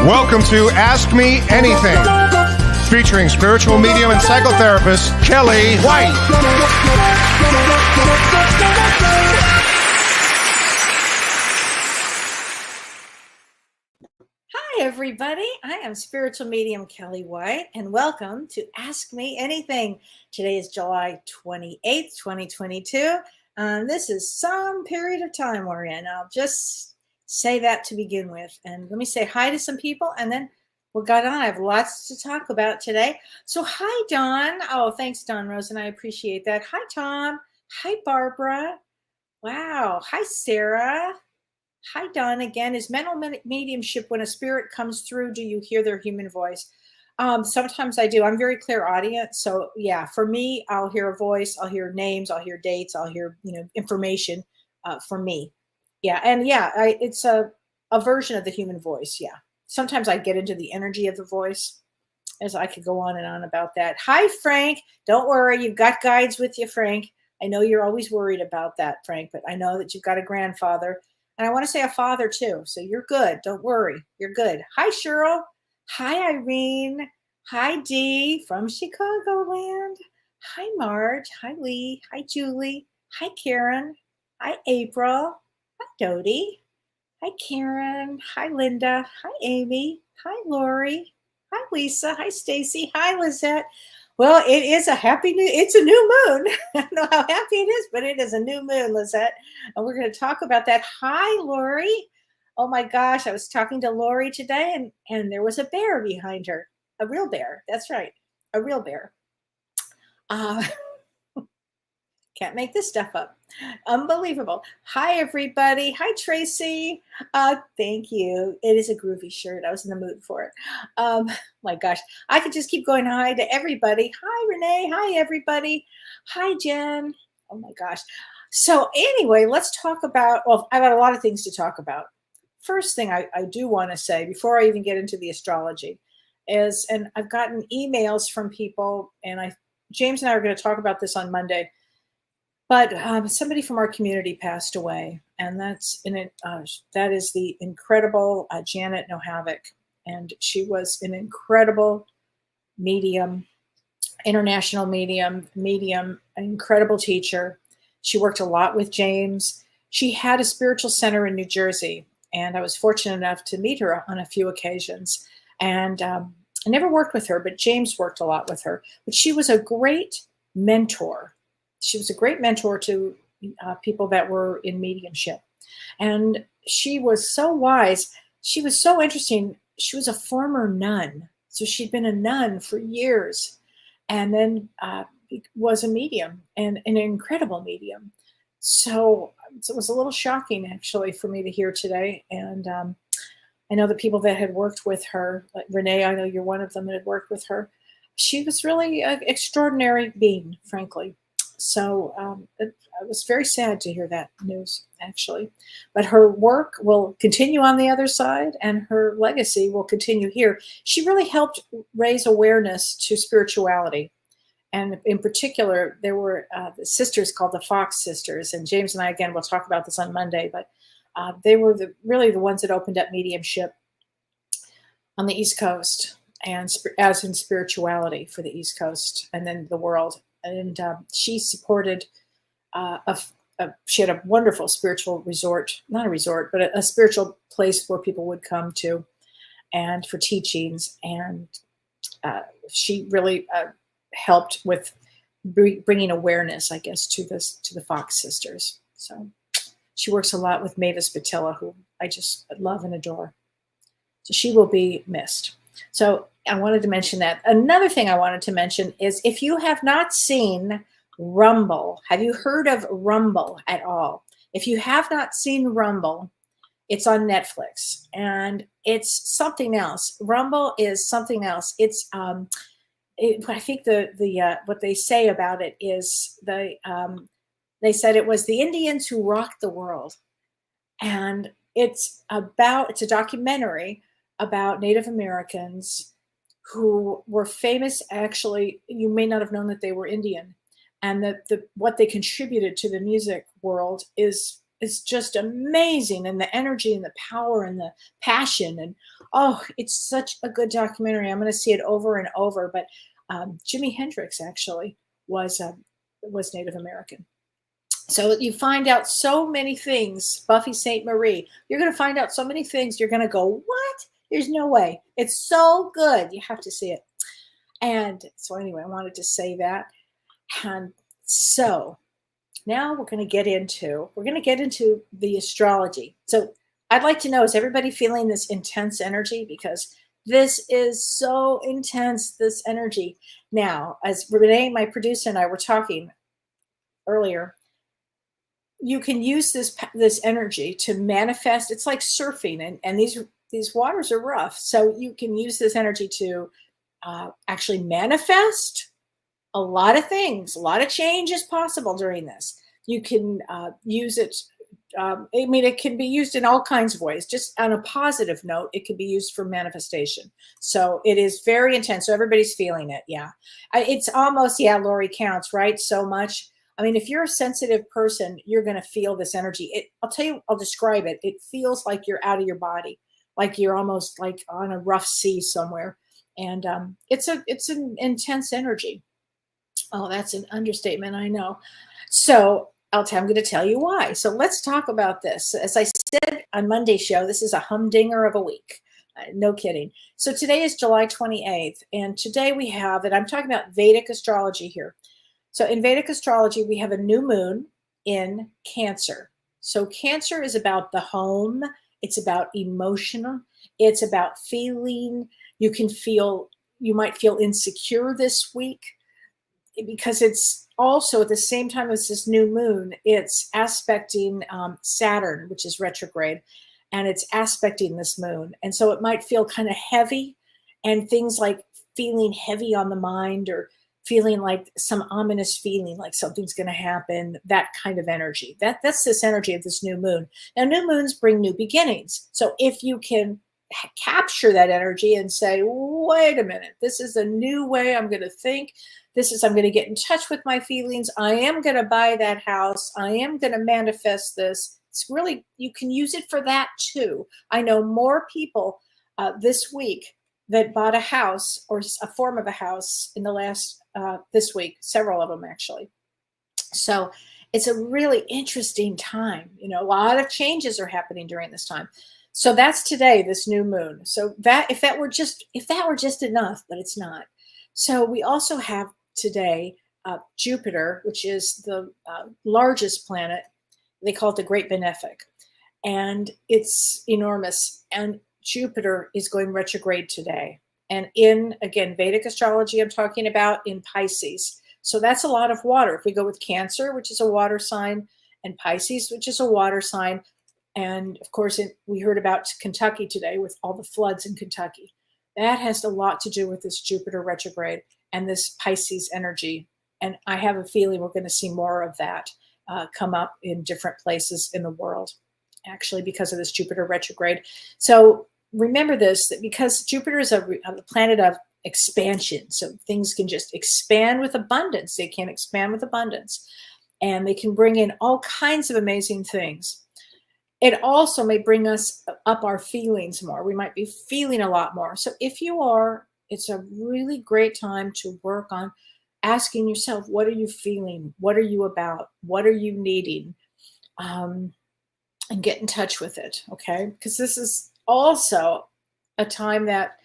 Welcome to Ask Me Anything, featuring spiritual medium and psychotherapist Kellee White. Hi, everybody. I am spiritual medium Kellee White, and welcome to Ask Me Anything. Today is July 28th, 2022. This is some period of time we're in. I'll just say that to begin with. And let me say hi to some people, and then we'll go on. I have lots to talk about today. So hi, Dawn. Oh, thanks, Dawn Rosen. I appreciate that. Hi, Tom. Hi, Barbara. Wow. Hi, Sarah. Hi, Dawn. Again, is mental mediumship when a spirit comes through, do you hear their human voice? Sometimes I do. I'm very clairaudient. So yeah, for me, I'll hear a voice, I'll hear names, I'll hear dates, I'll hear, information for me. Yeah. And yeah, it's a version of the human voice. Yeah. Sometimes I get into the energy of the voice, as I could go on and on about that. Hi, Frank. Don't worry. You've got guides with you, Frank. I know you're always worried about that, Frank, but I know that you've got a grandfather. And I want to say a father too. So you're good. Don't worry. You're good. Hi, Cheryl. Hi, Irene. Hi, Dee from Chicagoland. Hi, Marge. Hi, Lee. Hi, Julie. Hi, Karen. Hi, April. Hi, Dodie. Hi, Karen. Hi, Linda. Hi, Amy. Hi, Lori. Hi, Lisa. Hi, Stacy. Hi, Lizette. Well, it is it's a new moon. I don't know how happy it is, but it is a new moon, Lizette. And we're going to talk about that. Hi, Lori. Oh my gosh, I was talking to Lori today and there was a bear behind her. A real bear. That's right. A real bear. Can't make this stuff up. Unbelievable. Hi, everybody. Hi, Tracy. Thank you. It is a groovy shirt. I was in the mood for it. My gosh. I could just keep going hi to everybody. Hi, Renee. Hi, everybody. Hi, Jen. Oh, my gosh. So anyway, let's talk about, well, I've got a lot of things to talk about. First thing I do want to say before I even get into the astrology is, and I've gotten emails from people, and James and I are going to talk about this on Monday. But somebody from our community passed away, and that is the incredible Janet Nohavik. And she was an incredible medium, international medium, an incredible teacher. She worked a lot with James. She had a spiritual center in New Jersey, and I was fortunate enough to meet her on a few occasions. And I never worked with her, but James worked a lot with her. But she was a great mentor. She was a great mentor to people that were in mediumship. And she was so wise. She was so interesting. She was a former nun. So she'd been a nun for years and then was a medium and an incredible medium. So it was a little shocking, actually, for me to hear today. And I know the people that had worked with her, like Renee, I know you're one of them that had worked with her. She was really an extraordinary being, frankly. So I was very sad to hear that news, actually. But her work will continue on the other side, and her legacy will continue here. She really helped raise awareness to spirituality. And in particular, there were the sisters called the Fox Sisters. And James and I, again, we'll talk about this on Monday. But they were really the ones that opened up mediumship on the East Coast, and as in spirituality for the East Coast and then the world. And she supported, she had a wonderful spiritual resort, not a resort, but a spiritual place where people would come to and for teachings. And she really helped with bringing awareness, I guess, to the Fox Sisters. So she works a lot with Mavis Patilla, who I just love and adore. So she will be missed. So I wanted to mention that. Another thing I wanted to mention is if you have not seen Rumble, have you heard of Rumble at all? If you have not seen Rumble, it's on Netflix and it's something else. Rumble is something else. It's I think the what they say about it is they said it was the Indians who rocked the world, and it's a documentary about Native Americans who were famous. Actually, you may not have known that they were Indian, and that what they contributed to the music world is is just amazing, and the energy and the power and the passion. And oh, it's such a good documentary. I'm going to see it over and over. But Jimi Hendrix actually was Native American. So you find out so many things. Buffy St. Marie, you're going to find out so many things. You're going to go, what? There's no way. It's so good. You have to see it. And so anyway, I wanted to say that. And so now we're going to get into the astrology. So I'd like to know, is everybody feeling this intense energy? Because this is so intense, this energy. Now, as Renee, my producer, and I were talking earlier, you can use this energy to manifest. It's like surfing, and these waters are rough. So you can use this energy to actually manifest a lot of things. A lot of change is possible during this. You can use it. It can be used in all kinds of ways. Just on a positive note, it can be used for manifestation. So it is very intense. So everybody's feeling it. Yeah. It's almost, Lori counts, right? So much. I mean, if you're a sensitive person, you're going to feel this energy. I'll describe it. It feels like you're out of your body, like you're almost like on a rough sea somewhere. And it's an intense energy. Oh, that's an understatement, I know. So I'm going to tell you why. So let's talk about this. As I said on Monday's show, this is a humdinger of a week. No kidding. So today is July 28th, and today we have, and I'm talking about Vedic astrology here. So in Vedic astrology, we have a new moon in Cancer. So Cancer is about the home. It's about emotional. It's about feeling. You might feel insecure this week, because it's also at the same time as this new moon, it's aspecting Saturn, which is retrograde, and it's aspecting this moon. And so it might feel kind of heavy, and things like feeling heavy on the mind, or feeling like some ominous feeling like something's going to happen, that kind of energy. That's this energy of this new moon. Now, new moons bring new beginnings. So if you can capture that energy and say, wait a minute, this is a new way I'm going to think. I'm going to get in touch with my feelings. I am going to buy that house. I am going to manifest this. It's really, you can use it for that too. I know more people this week that bought a house or a form of a house in the last, this week, several of them actually. So it's a really interesting time. A lot of changes are happening during this time. So that's today, this new moon. So that if that were just enough, but it's not. So we also have today Jupiter, which is the largest planet. They call it the Great Benefic, and it's enormous. And Jupiter is going retrograde today. And in, again, Vedic astrology, I'm talking about in Pisces. So that's a lot of water. If we go with Cancer, which is a water sign, and Pisces, which is a water sign. And of course, we heard about Kentucky today with all the floods in Kentucky. That has a lot to do with this Jupiter retrograde and this Pisces energy. And I have a feeling we're going to see more of that come up in different places in the world, actually, because of this Jupiter retrograde. So remember this, that because Jupiter is a planet of expansion, so things can just expand with abundance. They can expand with abundance, and they can bring in all kinds of amazing things. It also may bring us up our feelings more. We might be feeling a lot more. So if you are, it's a really great time to work on asking yourself, what are you feeling? What are you about? What are you needing? And get in touch with it, okay? Because this is also a time that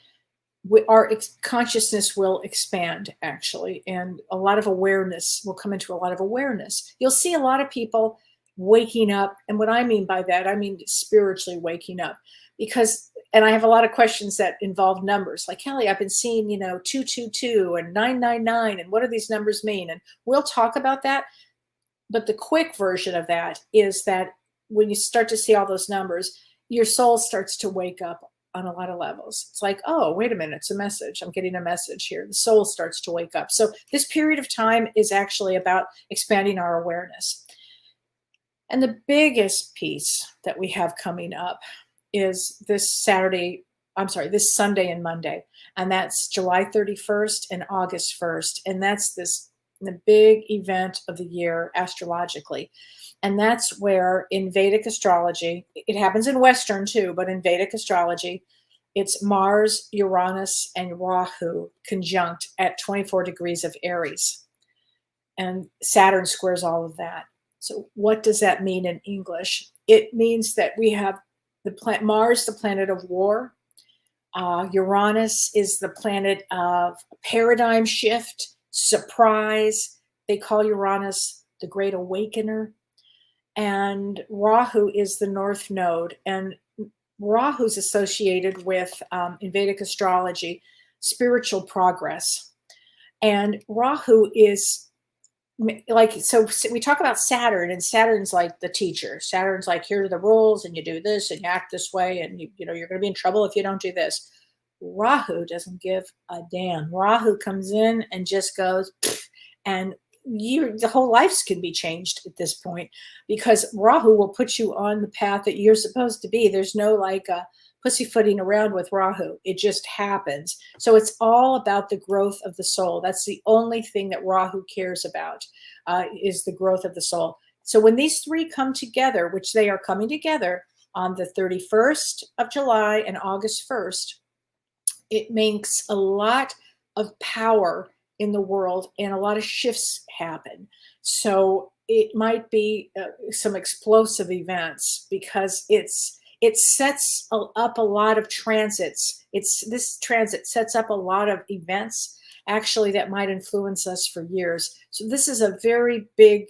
our consciousness will expand, actually, and a lot of awareness will come into a lot of awareness. You'll see a lot of people waking up. And what I mean by that, I mean spiritually waking up, because, and I have a lot of questions that involve numbers, like, Kellee, I've been seeing, 222 and 999, and what do these numbers mean? And we'll talk about that. But the quick version of that is that when you start to see all those numbers, your soul starts to wake up on a lot of levels. It's like, oh, wait a minute, it's a message. I'm getting a message here. The soul starts to wake up. So this period of time is actually about expanding our awareness. And the biggest piece that we have coming up is this Sunday and Monday. And that's July 31st and August 1st. And that's this the big event of the year astrologically. And that's where in Vedic astrology, it happens in Western too, but in Vedic astrology, it's Mars, Uranus, and Rahu conjunct at 24 degrees of Aries. And Saturn squares all of that. So what does that mean in English? It means that we have the planet Mars, the planet of war. Uranus is the planet of paradigm shift, surprise. They call Uranus the Great Awakener. And Rahu is the North Node. And Rahu is associated with, in Vedic astrology, spiritual progress. And Rahu is like, so we talk about Saturn, and Saturn's like the teacher. Saturn's like, here are the rules, and you do this, and you act this way, and you know, you're going to be in trouble if you don't do this. Rahu doesn't give a damn. Rahu comes in and just goes, and the whole lives can be changed at this point, because Rahu will put you on the path that you're supposed to be. There's no like pussyfooting around with Rahu. It just happens. So it's all about the growth of the soul. That's the only thing that Rahu cares about, is the growth of the soul. So when these three come together, which they are coming together on the 31st of July and August 1st, it makes a lot of power in the world and a lot of shifts happen. So it might be some explosive events, because it sets up a lot of transits. This transit sets up a lot of events actually that might influence us for years. So this is a very big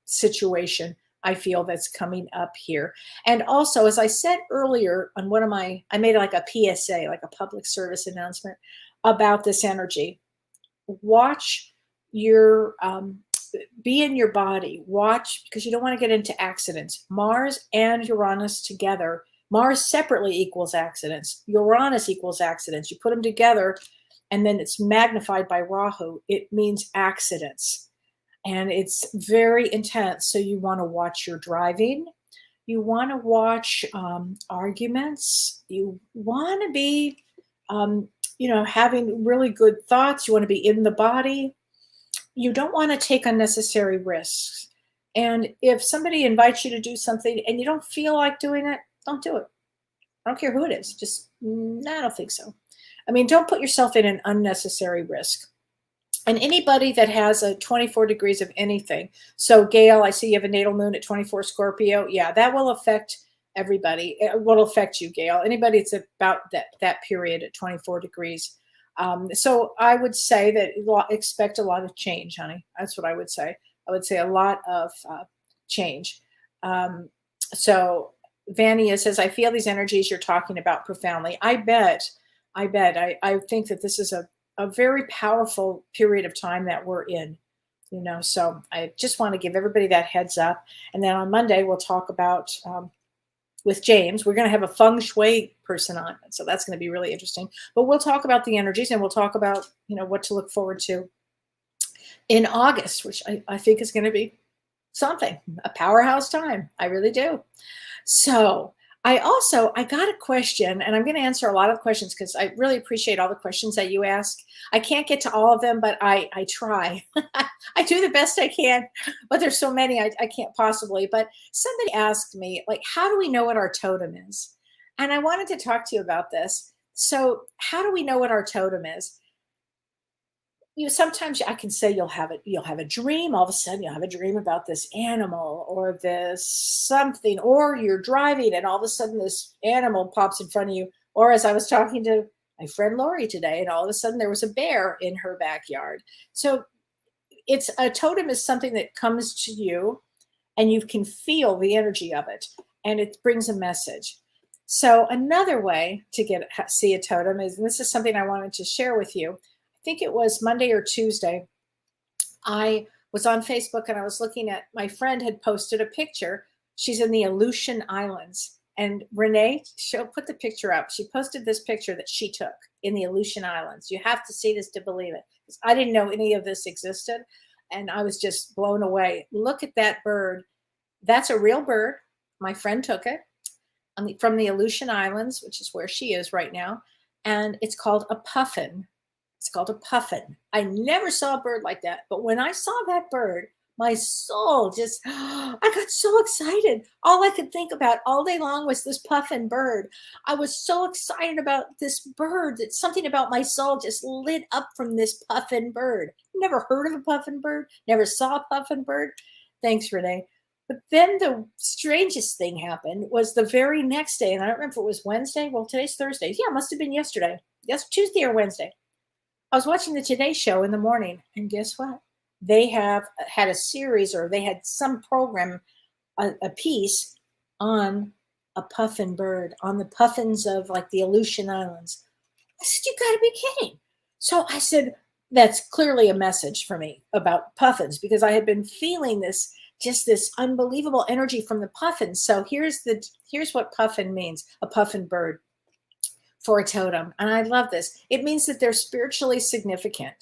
situation, I feel, that's coming up here. And also, as I said earlier on one of I made like a PSA, like a public service announcement about this energy. Watch your, be in your body, watch, because you don't want to get into accidents. Mars and Uranus together, Mars separately equals accidents. Uranus equals accidents. You put them together and then it's magnified by Rahu. It means accidents. And it's very intense. So you want to watch your driving. You want to watch arguments. You want to be, having really good thoughts. You want to be in the body. You don't want to take unnecessary risks. And if somebody invites you to do something and you don't feel like doing it, don't do it. I don't care who it is. Just, no, I don't think so. I mean, don't put yourself in an unnecessary risk. And anybody that has a 24 degrees of anything. So Gail, I see you have a natal moon at 24 Scorpio. Yeah, that will affect everybody. It will affect you, Gail. Anybody that's about that period at 24 degrees. So I would say that expect a lot of change, honey. That's what I would say. I would say a lot of change. So Vania says, I feel these energies you're talking about profoundly. I bet. I think that this is a very powerful period of time that we're in, so I just want to give everybody that heads up. And then on Monday, we'll talk about, with James, we're going to have a feng shui person on. So that's going to be really interesting, but we'll talk about the energies and we'll talk about, what to look forward to in August, which I think is going to be something, a powerhouse time. I really do. So I got a question, and I'm going to answer a lot of questions because I really appreciate all the questions that you ask. I can't get to all of them, but I try. I do the best I can, but there's so many I can't possibly. But somebody asked me, like, how do we know what our totem is? And I wanted to talk to you about this. So how do we know what our totem is? Sometimes I can say you'll have a dream. All of a sudden you'll have a dream about this animal or this something, or you're driving and all of a sudden this animal pops in front of you. Or as I was talking to my friend Lori today, and all of a sudden there was a bear in her backyard. So a totem is something that comes to you and you can feel the energy of it and it brings a message. So another way to see a totem is, and this is something I wanted to share with you. I think it was Monday or Tuesday. I was on Facebook and I was looking at, my friend had posted a picture. She's in the Aleutian Islands. And Renee, she'll put the picture up. She posted this picture that she took in the Aleutian Islands. You have to see this to believe it. I didn't know any of this existed. And I was just blown away. Look at that bird. That's a real bird. My friend took it from the Aleutian Islands, which is where she is right now. And it's called a puffin. It's called a puffin. I never saw a bird like that. But when I saw that bird, my soul just, I got so excited. All I could think about all day long was this puffin bird. I was so excited about this bird that something about my soul just lit up from this puffin bird. Never heard of a puffin bird, never saw a puffin bird. Thanks, Renee. But then the strangest thing happened was the very next day, and I don't remember if it was Wednesday. Well, today's Thursday. Yeah, it must have been yesterday. Yes, Tuesday or Wednesday. I was watching the Today Show in the morning, and guess what? They have had a series, or they had some program, a piece on a puffin bird, on the puffins of like the Aleutian Islands. I said, you got to be kidding. So I said, that's clearly a message for me about puffins, because I had been feeling this, just this unbelievable energy from the puffins. So here's what puffin means, a puffin bird for a totem. And I love this. It means that they're spiritually significant.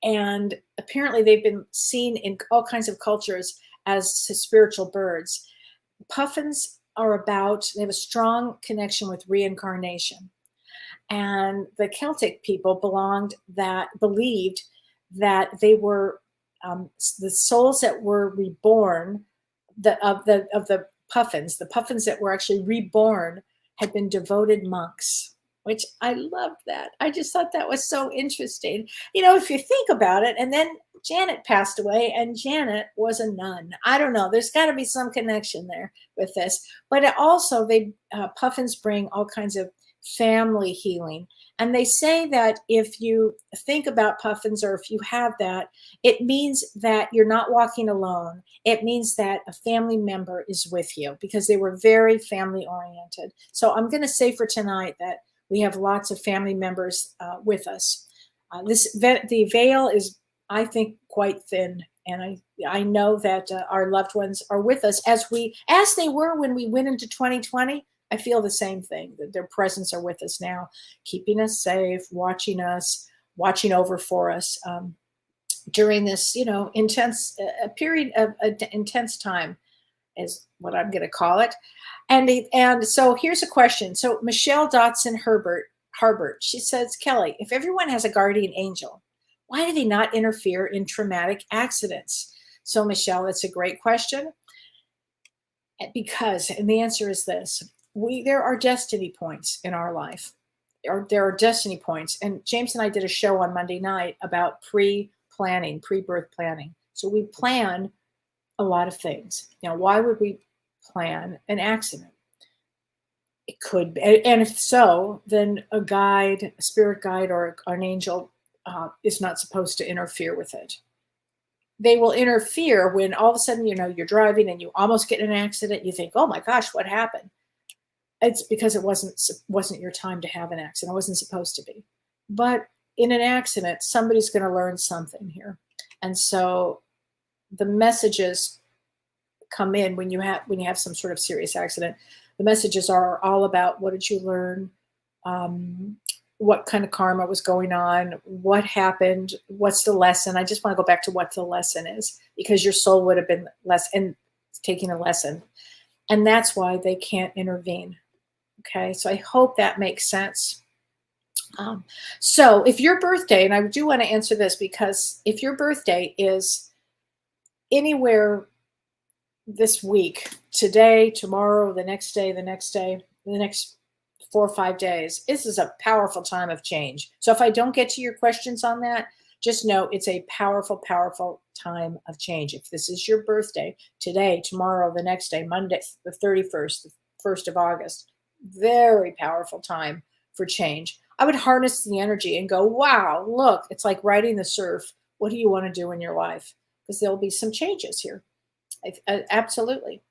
And apparently they've been seen in all kinds of cultures as spiritual birds. Puffins they have a strong connection with reincarnation. And the Celtic people believed that they were the souls that were reborn, of the puffins that were actually reborn had been devoted monks, which I loved that. I just thought that was so interesting. If you think about it, and then Janet passed away, and Janet was a nun. I don't know. There's got to be some connection there with this. But also, puffins bring all kinds of family healing. And they say that if you think about puffins, or if you have that, it means that you're not walking alone. It means that a family member is with you, because they were very family oriented. So I'm going to say for tonight that we have lots of family members with us. The veil is, I think, quite thin. And I know that our loved ones are with us as they were when we went into 2020. I feel the same thing, that their presence are with us now, keeping us safe, watching over for us during this, intense period of intense time, is what I'm going to call it. And so here's a question. So Michelle Dotson Harbert, she says, Kellee, if everyone has a guardian angel, why do they not interfere in traumatic accidents? So Michelle, that's a great question. Because, and the answer is this. There are destiny points in our life. There are destiny points. And James and I did a show on Monday night about pre-birth planning. So we plan a lot of things. Now, why would we plan an accident? It could be, and if so, then a spirit guide, or an angel is not supposed to interfere with it. They will interfere when all of a sudden, you're driving and you almost get in an accident. You think, oh my gosh, what happened? It's because it wasn't your time to have an accident. It wasn't supposed to be. But in an accident, somebody's going to learn something here. And so the messages come in when you have some sort of serious accident. The messages are all about, what did you learn? What kind of karma was going on? What happened? What's the lesson? I just want to go back to what the lesson is, because your soul would have been taking a lesson. And that's why they can't intervene. Okay, so I hope that makes sense. So if your birthday, and I do want to answer this, because if your birthday is anywhere this week, today, tomorrow, the next day, the next 4 or 5 days, this is a powerful time of change. So if I don't get to your questions on that, just know it's a powerful, powerful time of change. If this is your birthday, today, tomorrow, the next day, Monday, the 31st, the 1st of August, very powerful time for change. I would harness the energy and go, wow, look, it's like riding the surf. What do you want to do in your life? Because there'll be some changes here. Absolutely.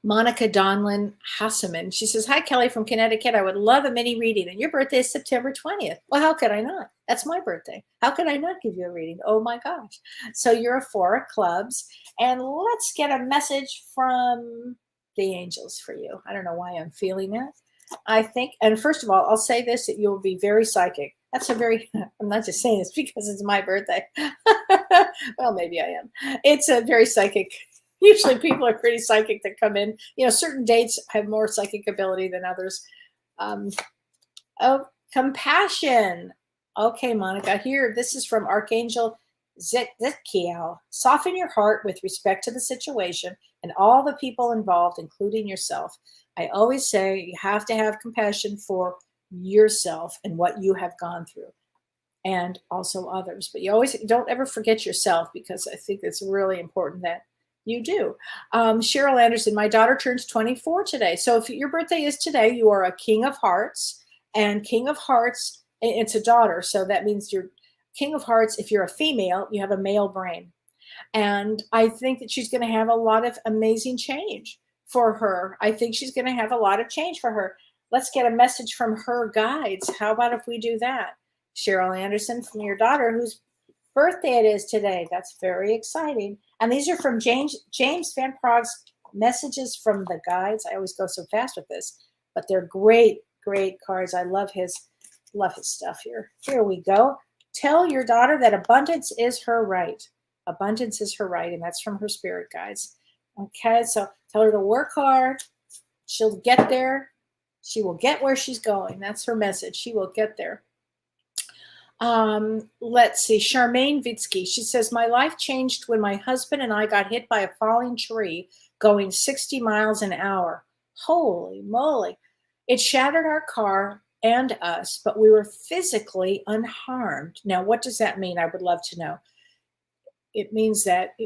Monica Donlin Hasseman, she says, hi, Kellee from Connecticut. I would love a mini reading. And your birthday is September 20th. Well, how could I not? That's my birthday. How could I not give you a reading? Oh, my gosh. So you're a 4 of clubs. And let's get a message from the angels for you. I don't know why I'm feeling that. I think, and first of all, I'll say this, that you'll be very psychic. That's I'm not just saying this because it's my birthday. Well, maybe I am. It's a very psychic. Usually people are pretty psychic that come in. Certain dates have more psychic ability than others. Compassion. Okay, Monica, here, this is from Archangel Zekiel. Soften your heart with respect to the situation and all the people involved, including yourself. I always say you have to have compassion for yourself and what you have gone through, and also others. But you always don't ever forget yourself, because I think it's really important that you do. Cheryl Anderson, my daughter turns 24 today. So if your birthday is today, you are a King of Hearts, and King of Hearts, it's a daughter. So that means you're King of Hearts. If you're a female, you have a male brain. And I think that she's going to have a lot of amazing change for her. I think she's going to have a lot of change for her. Let's get a message from her guides. How about if we do that? Cheryl Anderson, from your daughter, whose birthday it is today. That's very exciting. And these are from James Van Prague's messages from the guides. I always go so fast with this, but they're great, great cards. I love his stuff here. Here we go. Tell your daughter that abundance is her right. Abundance is her right, and that's from her spirit guides. Okay, so tell her to work hard. She'll get there. She will get where she's going. That's her message. She will get there. Let's see. Charmaine Vitsky. She says, my life changed when my husband and I got hit by a falling tree going 60 miles an hour. Holy moly. It shattered our car and us, but we were physically unharmed. Now, what does that mean? I would love to know. It means that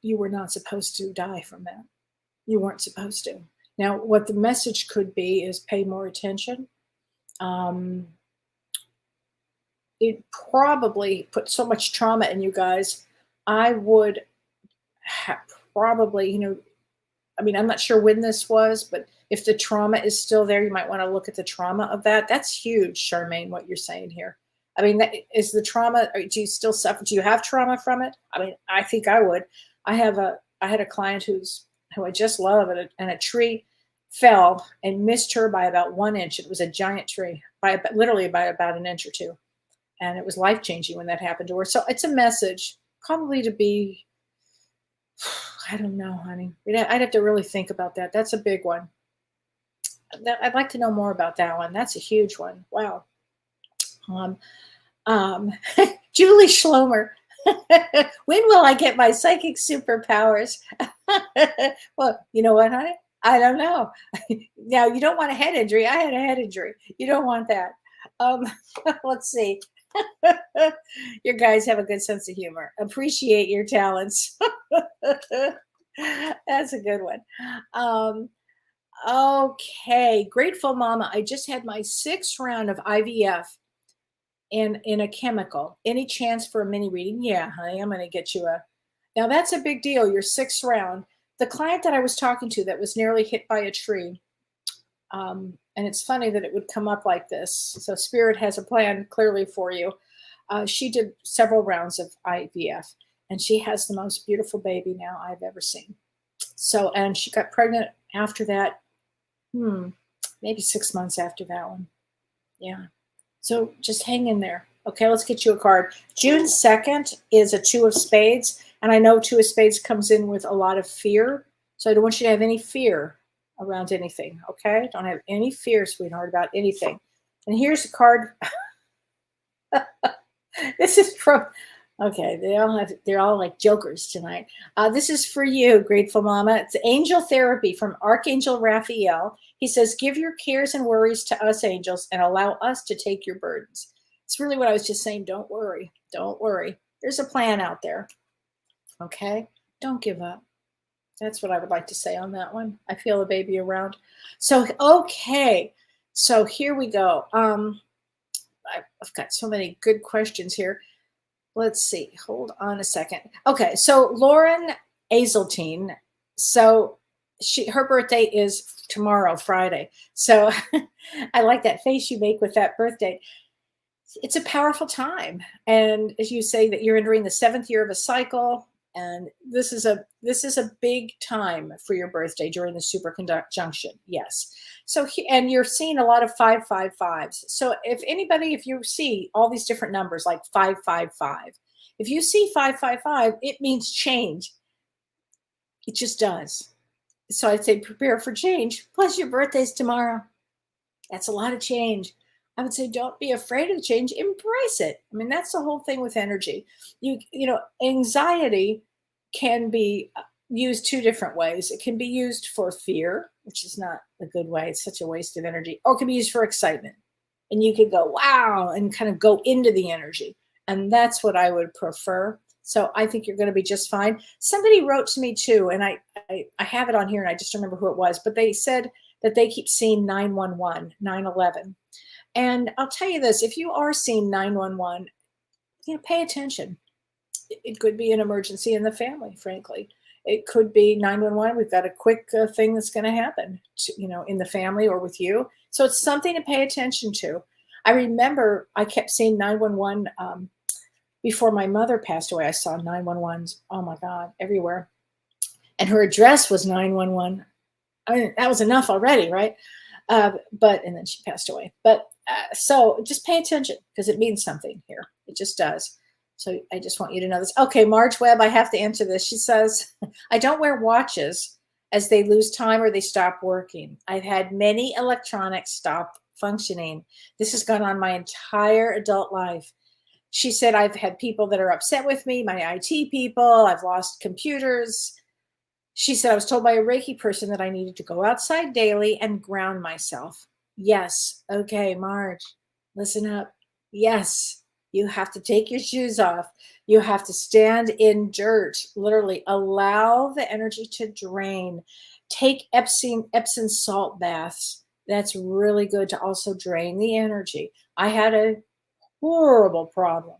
you were not supposed to die from that. You weren't supposed to. Now, what the message could be is pay more attention. It probably put so much trauma in you guys. I would probably, I'm not sure when this was, but if the trauma is still there, you might want to look at the trauma of that. That's huge, Charmaine, what you're saying here. Is the trauma, do you still suffer? Do you have trauma from it? I think I would. I had a client who I just love, and a tree fell and missed her by about 1 inch. It was a giant tree, literally by about an inch or two. And it was life-changing when that happened to her. So it's a message probably to be, I don't know, honey. I'd have to really think about that. That's a big one. I'd like to know more about that one. That's a huge one. Wow. Julie Schlomer. When will I get my psychic superpowers? Well, you know what, honey? I don't know. Now, you don't want a head injury. I had a head injury. You don't want that. Let's see. Your guys have a good sense of humor. Appreciate your talents. That's a good one. Okay. Grateful Mama. I just had my 6th round of IVF in a chemical. Any chance for a mini reading? Yeah, honey, I'm going to get you now that's a big deal. Your 6th round. The client that I was talking to that was nearly hit by a tree. And it's funny that it would come up like this. So Spirit has a plan clearly for you. She did several rounds of IVF, and she has the most beautiful baby now I've ever seen. So, and she got pregnant after that, maybe 6 months after that one. Yeah. So just hang in there. Okay, let's get you a card. June 2nd is a 2 of spades. And I know 2 of spades comes in with a lot of fear. So I don't want you to have any fear around anything. Okay? Don't have any fear, sweetheart, about anything. And here's a card. This is from, okay, they're all like jokers tonight. This is for you, Grateful Mama. It's Angel Therapy from Archangel Raphael. He says, give your cares and worries to us angels and allow us to take your burdens. It's really what I was just saying. Don't worry. Don't worry. There's a plan out there. Okay? Don't give up. That's what I would like to say on that one. I feel a baby around. So, okay. So here we go. I've got so many good questions here. Let's see. Hold on a second. Okay. So Lauren Azeltine. So her birthday is tomorrow, Friday. So I like that face you make with that birthday. It's a powerful time. And as you say that you're entering the 7th year of a cycle, and this is a big time for your birthday during the super conjunction. Yes. So, and you're seeing a lot of 555s. So if you see all these different numbers like 555, if you see 555, it means change. It just does. So I'd say prepare for change. Plus your birthday's tomorrow. That's a lot of change. I would say don't be afraid of change, embrace it. I mean, that's the whole thing with energy. Anxiety can be used two different ways. It can be used for fear, which is not a good way. It's such a waste of energy. Or it can be used for excitement. And you could go, wow, and kind of go into the energy. And that's what I would prefer. So I think you're going to be just fine. Somebody wrote to me too, and I have it on here and I just remember who it was, but they said that they keep seeing 911, 911. And I'll tell you this, if you are seeing 911, pay attention. It could be an emergency in the family, frankly. It could be 911. We've got a quick thing that's going to happen, in the family or with you. So it's something to pay attention to. I remember I kept seeing 911 before my mother passed away. I saw 911s, oh my God, everywhere. And her address was 911. I mean, that was enough already, right? And then she passed away. But so just pay attention because it means something here. It just does. So I just want you to know this. Okay, Marge Webb, I have to answer this. She says, I don't wear watches as they lose time or they stop working. I've had many electronics stop functioning. This has gone on my entire adult life. She said, I've had people that are upset with me, my IT people. I've lost computers. She said, I was told by a Reiki person that I needed to go outside daily and ground myself. Yes. Okay, Marge, listen up. Yes. You have to take your shoes off. You have to stand in dirt, literally allow the energy to drain. Take Epsom salt baths. That's really good to also drain the energy. I had a horrible problem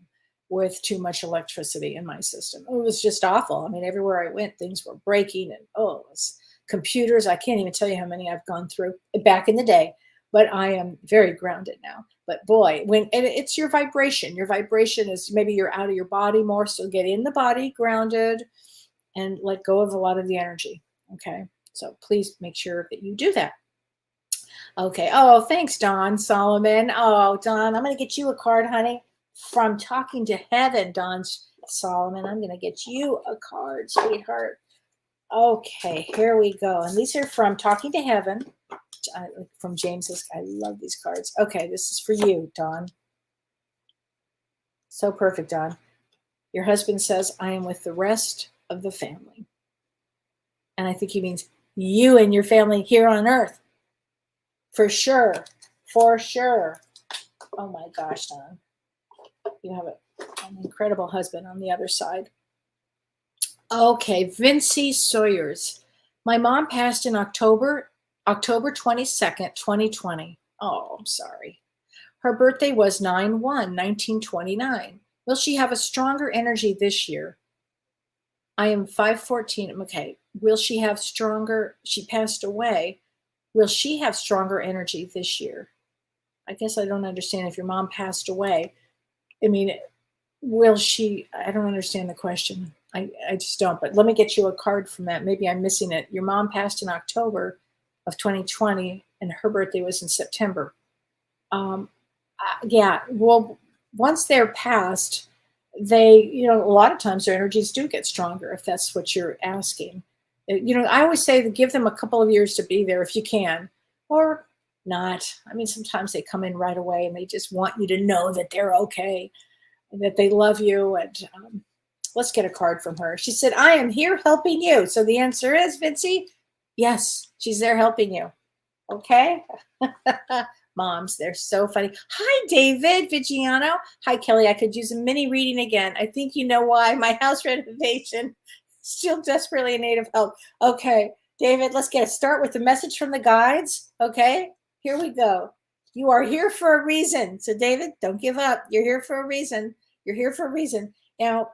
with too much electricity in my system. It was just awful. I mean, everywhere I went, things were breaking and computers. I can't even tell you how many I've gone through back in the day, but I am very grounded now. But boy, and it's your vibration is maybe you're out of your body more. So get in the body, grounded, and let go of a lot of the energy. Okay. So please make sure that you do that. Okay. Oh, thanks, Don Solomon. Oh, Don, I'm going to get you a card, honey, from Talking to Heaven, Don Solomon. I'm going to get you a card, sweetheart. Okay, here we go. And these are from Talking to Heaven. From James's. I love these cards. Okay, this is for you, Don. So perfect, Don. Your husband says, I am with the rest of the family. And I think he means you and your family here on earth. For sure. For sure. Oh my gosh, Don. You have an incredible husband on the other side. Okay, Vincy Sawyers. My mom passed in October 22nd, 2020. Oh, I'm sorry. Her birthday was 9/1/1929. Will she have a stronger energy this year? I am 5'14". Okay. Will she have stronger? She passed away. Will she have stronger energy this year? I guess I don't understand if your mom passed away. I mean, will she? I don't understand the question. I just don't. But let me get you a card from that. Maybe I'm missing it. Your mom passed in October of 2020, and her birthday was in September. Yeah, well, once they're passed, they, a lot of times their energies do get stronger, if that's what you're asking. I always say to give them a couple of years to be there if you can, or not. I mean, sometimes they come in right away and they just want you to know that they're okay, and that they love you. And let's get a card from her. She said, I am here helping you. So the answer is, Vincy, yes, she's there helping you. Okay. Moms, they're so funny. Hi, David Vigiano. Hi, Kelly. I could use a mini reading again. I think you know why. My house renovation still desperately in need of help. Okay, David, let's start with the message from the guides. Okay, here we go. You are here for a reason. So, David, don't give up. You're here for a reason. You're here for a reason. Now,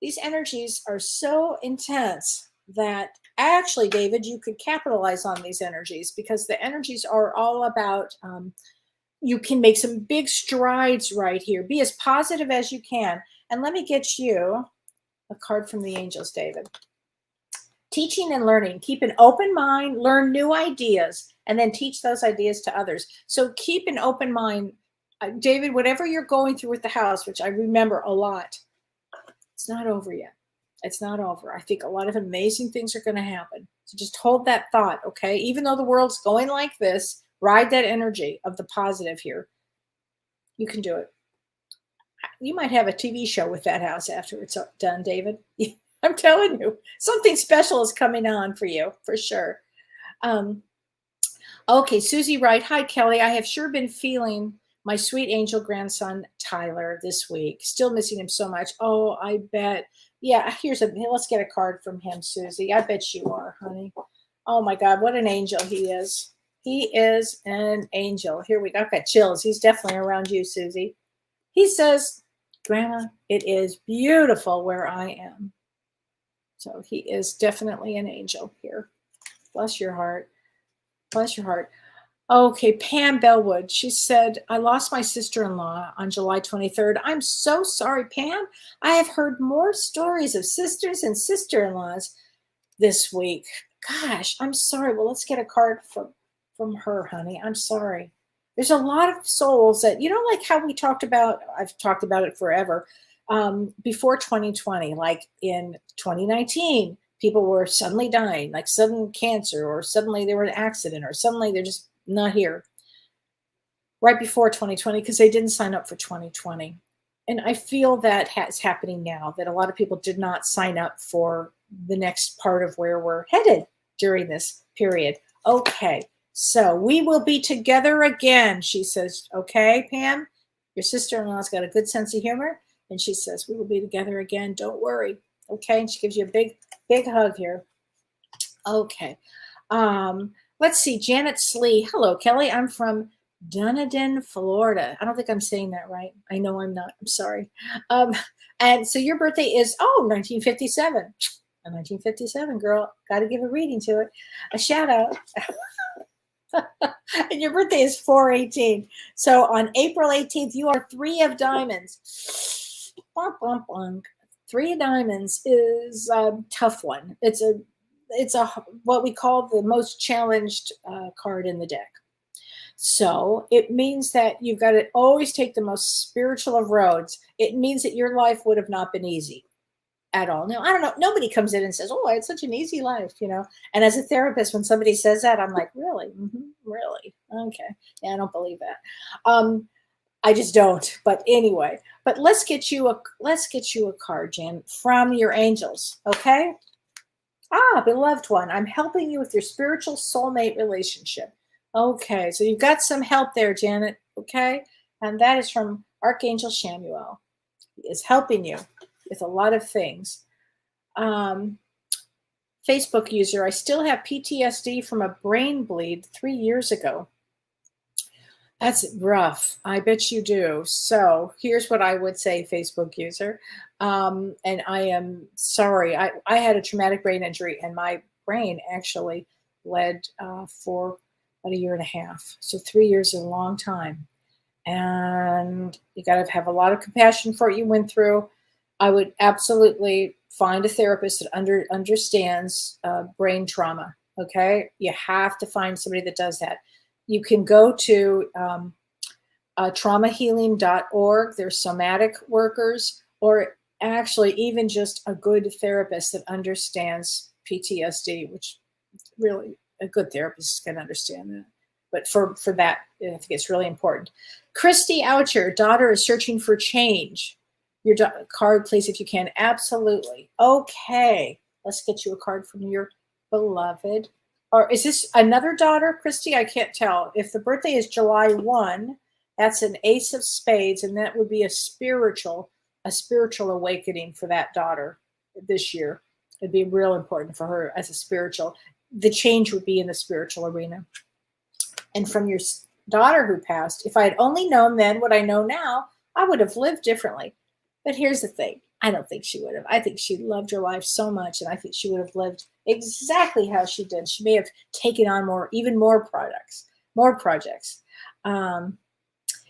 these energies are so intense that actually, David, you could capitalize on these energies, because the energies are all about, you can make some big strides right here. Be as positive as you can. And let me get you a card from the angels, David. Teaching and learning. Keep an open mind, learn new ideas, and then teach those ideas to others. So keep an open mind. David, whatever you're going through with the house, which I remember a lot, it's not over yet. It's not over. I think a lot of amazing things are going to happen. So just hold that thought, okay? Even though the world's going like this, ride that energy of the positive here. You can do it. You might have a TV show with that house after it's done, David. I'm telling you, something special is coming on for you, for sure. Okay, Susie Wright. Hi, Kellee. I have sure been feeling my sweet angel grandson, Tyler, this week. Still missing him so much. Oh, I bet. Yeah, let's get a card from him, Susie. I bet you are, honey. Oh my God, what an angel he is. He is an angel. Here we go. I've got chills. He's definitely around you, Susie. He says, Grandma, it is beautiful where I am. So he is definitely an angel here. Bless your heart. Bless your heart. Okay, Pam Bellwood. She said, I lost my sister-in-law on July 23rd. I'm so sorry, Pam. I have heard more stories of sisters and sister-in-laws this week. Gosh, I'm sorry. Well, let's get a card from her, honey. I'm sorry. There's a lot of souls that, like how we talked about, I've talked about it forever, before 2020, like in 2019, people were suddenly dying, like sudden cancer, or suddenly there were an accident, or suddenly they're just not here. Right before 2020, because they didn't sign up for 2020. And I feel that is happening now, that a lot of people did not sign up for the next part of where we're headed during this period. Okay, so we will be together again, she says. Okay, Pam, your sister-in-law's got a good sense of humor. And she says, we will be together again. Don't worry. Okay, and she gives you a big, big hug here. Okay. Let's see, Janet Slee. Hello, Kellee. I'm from Dunedin, Florida. I don't think I'm saying that right. I know I'm not. I'm sorry. And so your birthday is, 1957. A 1957, girl. Got to give a reading to it. A shout out. And your birthday is 4/18. So on April 18th, you are 3 of diamonds. Bonk, bonk, bonk. 3 of diamonds is a tough one. It's a what we call the most challenged card in the deck. So it means that you've got to always take the most spiritual of roads. It means that your life would have not been easy at all. Now, I don't know. Nobody comes in and says, oh, I had such an easy life, And as a therapist, when somebody says that, I'm like, really? Mm-hmm, really? Okay. Yeah, I don't believe that. I just don't. But anyway, let's get you a card, Jan, from your angels. Okay. Beloved one, I'm helping you with your spiritual soulmate relationship. Okay, so you've got some help there, Janet. Okay, and that is from Archangel Samuel. He is helping you with a lot of things. Facebook user, I still have PTSD from a brain bleed 3 years ago. That's rough. I bet you do. So here's what I would say, Facebook user. And I am sorry. I had a traumatic brain injury, and my brain actually bled for about 1.5 years. So 3 years is a long time. And you got to have a lot of compassion for what you went through. I would absolutely find a therapist that understands brain trauma. Okay. You have to find somebody that does that. You can go to traumahealing.org. There's somatic workers, or actually even just a good therapist that understands PTSD, which really a good therapist can understand that. But for that, I think it's really important. Christy Oucher, daughter is searching for change. Your card, please, if you can. Absolutely. Okay. Let's get you a card from your beloved. Or is this another daughter, Christy? I can't tell. If the birthday is July 1, that's an ace of spades, and that would be a spiritual awakening for that daughter this year. It'd be real important for her as a spiritual. The change would be in the spiritual arena. And from your daughter who passed, if I had only known then what I know now, I would have lived differently. But here's the thing. I don't think she would have. I think she loved her life so much, and I think she would have lived exactly how she did. She may have taken on even more projects.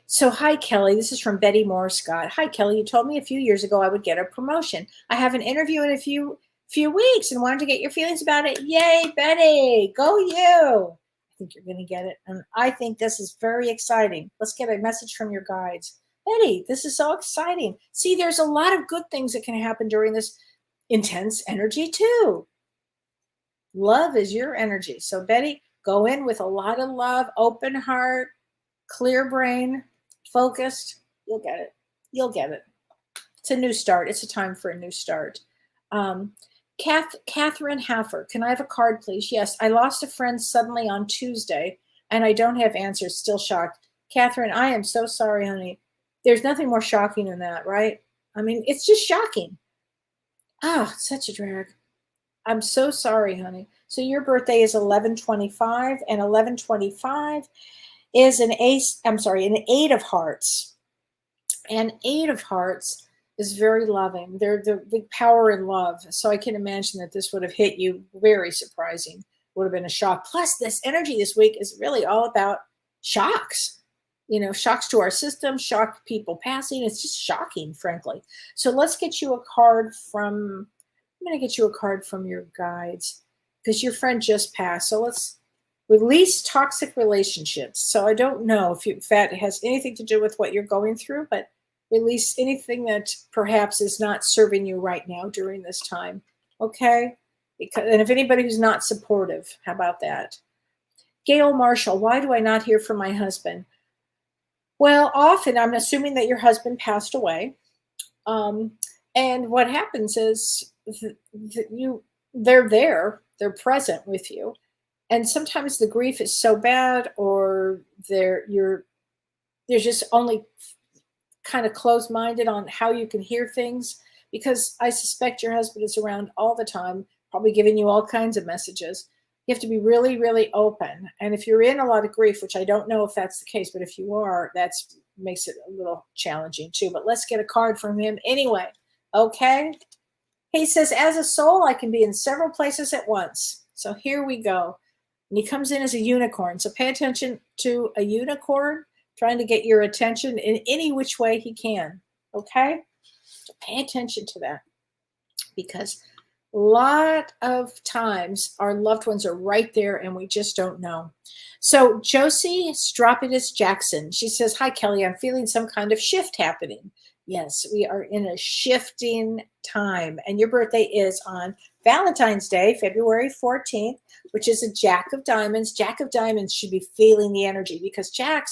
So hi, Kellee. This is from Betty Moore Scott. Hi, Kellee. You told me a few years ago I would get a promotion. I have an interview in a few weeks and wanted to get your feelings about it. Yay, Betty. Go you. I think you're going to get it. And I think this is very exciting. Let's get a message from your guides. Betty, this is so exciting. See, there's a lot of good things that can happen during this intense energy too. Love is your energy. So Betty, go in with a lot of love, open heart, clear brain. focused, you'll get it. You'll get it. It's a new start. It's a time for a new start. Catherine Haffer, can I have a card, please? Yes, I lost a friend suddenly on Tuesday, and I don't have answers. Still shocked. Catherine, I am so sorry, honey. There's nothing more shocking than that, right? I mean, it's just shocking. Ah, such a drag. I'm so sorry, honey. So your birthday is 11/25, and 11/25 is an ace. I'm sorry, an 8 of hearts. And 8 of hearts is very loving. They're the big power in love. So I can imagine that this would have hit you very surprising. Would have been a shock. Plus, this energy this week is really all about shocks. You know, shocks to our system, shock people passing. It's just shocking, frankly. So let's get you a card from, I'm going to get you a card from your guides because your friend just passed. So let's release toxic relationships. So I don't know if that has anything to do with what you're going through, but release anything that perhaps is not serving you right now during this time. Okay? And if anybody who's not supportive, how about that? Gail Marshall, why do I not hear from my husband? Well, often I'm assuming that your husband passed away. And what happens is they're there, they're present with you. And sometimes the grief is so bad, or you're just only kind of closed-minded on how you can hear things, because I suspect your husband is around all the time, probably giving you all kinds of messages. You have to be really, really open. And if you're in a lot of grief, which I don't know if that's the case, but if you are, that makes it a little challenging too. But let's get a card from him anyway. Okay? He says, as a soul, I can be in several places at once. So here we go. And he comes in as a unicorn. So pay attention to a unicorn trying to get your attention in any which way he can. Okay? So pay attention to that, because a lot of times our loved ones are right there and we just don't know. So Josie Stropidus Jackson, she says, hi, Kellee, I'm feeling some kind of shift happening. Yes, we are in a shifting time. And your birthday is on Valentine's Day, February 14th, which is a Jack of Diamonds. Jack of Diamonds should be feeling the energy, because Jack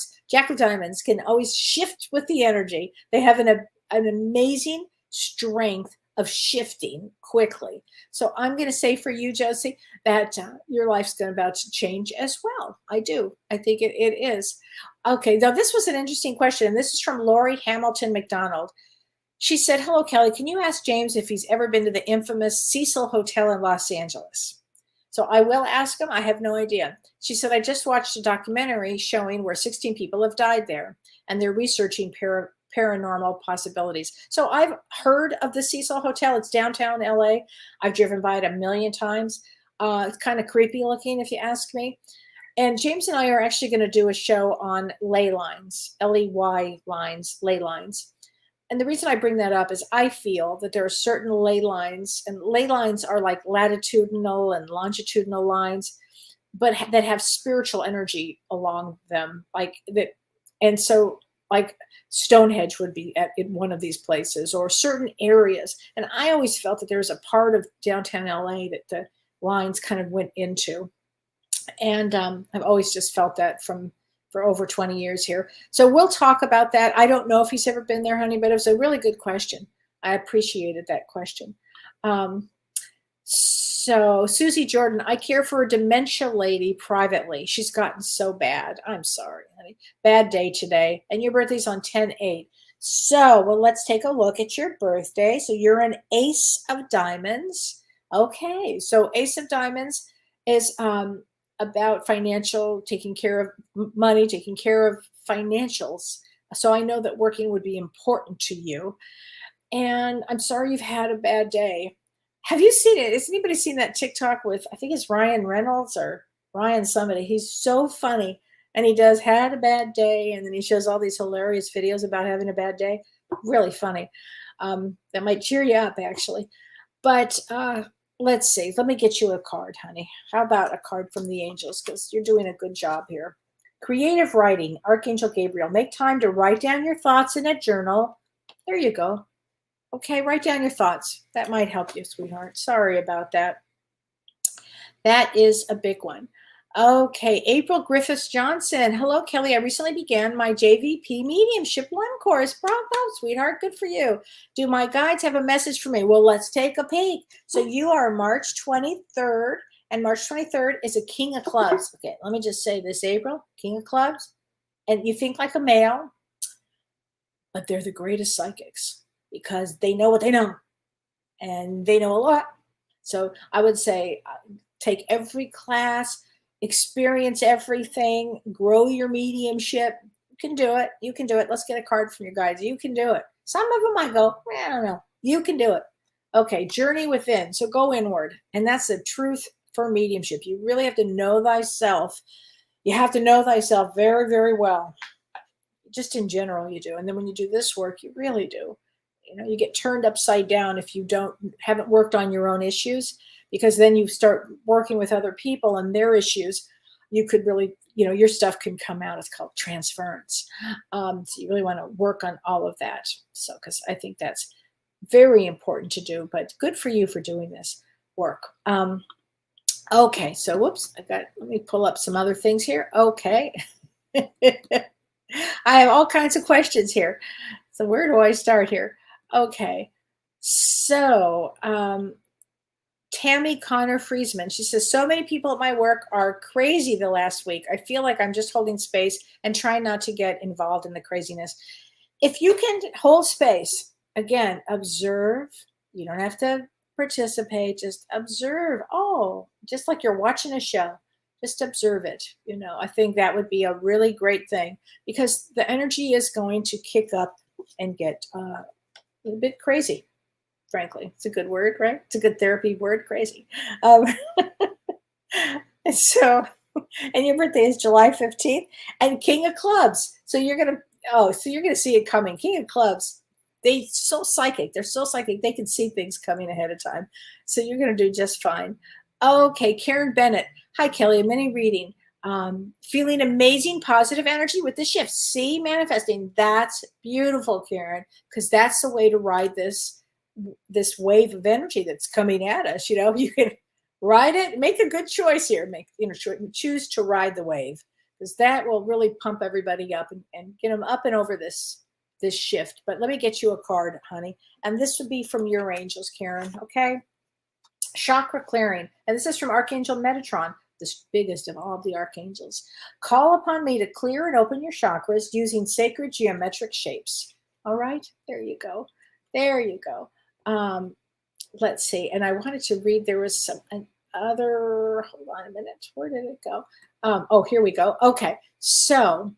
of Diamonds can always shift with the energy. They have an amazing strength of shifting quickly. So I'm going to say for you, Josie, that your life's about to change as well. I do. I think it is. Okay, now this was an interesting question. And this is from Lori Hamilton McDonald. She said, hello, Kellee. Can you ask James if he's ever been to the infamous Cecil Hotel in Los Angeles? So I will ask him. I have no idea. She said, I just watched a documentary showing where 16 people have died there, and they're researching paranormal possibilities. So I've heard of the Cecil Hotel. It's downtown LA. I've driven by it a million times. It's kind of creepy looking, if you ask me. And James and I are actually going to do a show on ley lines, L-E-Y lines, ley lines. And the reason I bring that up is I feel that there are certain ley lines, and ley lines are like latitudinal and longitudinal lines, but that have spiritual energy along them, like that. And so, like Stonehenge would be in one of these places, or certain areas. And I always felt that there was a part of downtown LA that the lines kind of went into. And I've always just felt that for over 20 years here. So we'll talk about that. I don't know if he's ever been there, honey, but it was a really good question. I appreciated that question. So Susie Jordan, I care for a dementia lady privately. She's gotten so bad. I'm sorry, honey. Bad day today. And your birthday's on 10/8. So, well, let's take a look at your birthday. So you're an Ace of Diamonds. Okay, so Ace of Diamonds is about financial, taking care of money, taking care of financials. So I know that working would be important to you. And I'm sorry you've had a bad day. Have you seen it? Has anybody seen that TikTok with, I think it's Ryan Reynolds or Ryan somebody? He's so funny. And he does had a bad day. And then he shows all these hilarious videos about having a bad day. Really funny. That might cheer you up, actually. But let's see. Let me get you a card, honey. How about a card from the angels? Because you're doing a good job here. Creative writing, Archangel Gabriel. Make time to write down your thoughts in a journal. There you go. Okay, write down your thoughts. That might help you, sweetheart. Sorry about that. That is a big one. Okay, April Griffiths Johnson. Hello, Kellee. I recently began my JVP Mediumship 1 course. Bravo, sweetheart. Good for you. Do my guides have a message for me? Well, let's take a peek. So you are March 23rd, and March 23rd is a King of Clubs. Okay, let me just say this, April, King of Clubs. And you think like a male, but they're the greatest psychics because they know what they know, and they know a lot. So I would say take every class, experience everything, grow your mediumship. You can do it. You can do it. Let's get a card from your guides. You can do it. Some of them might go, I don't know. You can do it. Okay, journey within. So go inward. And that's the truth for mediumship. You really have to know thyself. You have to know thyself very, very well. Just in general, you do. And then when you do this work, you really do. You know, you get turned upside down if you haven't worked on your own issues, because then you start working with other people and their issues. You could really, your stuff can come out. It's called transference. So you really want to work on all of that. So, because I think that's very important to do, but good for you for doing this work. Okay. So, whoops, let me pull up some other things here. Okay. I have all kinds of questions here. So where do I start here? Okay. So, Tammy Connor Friesman, she says, so many people at my work are crazy the last week. I feel like I'm just holding space and trying not to get involved in the craziness. If you can hold space, again, observe. You don't have to participate, just observe. Oh, just like you're watching a show, just observe it. I think that would be a really great thing, because the energy is going to kick up and get a bit crazy. Frankly, it's a good word, right? It's a good therapy word, crazy. And your birthday is July 15th, and King of Clubs. So you're gonna see it coming. King of Clubs, they're so psychic. They're so psychic. They can see things coming ahead of time. So you're gonna do just fine. Okay, Karen Bennett. Hi, Kellee. A mini reading. Feeling amazing positive energy with the shift. See, manifesting. That's beautiful, Karen, because that's the way to ride this wave of energy that's coming at us. You can ride it, make a good choice here, choose to ride the wave, because that will really pump everybody up and get them up and over this shift. But let me get you a card, honey, and this would be from your angels, Karen. Okay, chakra clearing, and this is from Archangel Metatron, the biggest of all of the archangels. Call upon me to clear and open your chakras using sacred geometric shapes. All right, there you go. Let's see. And I wanted to read, there was hold on a minute. Where did it go? Here we go. Okay. So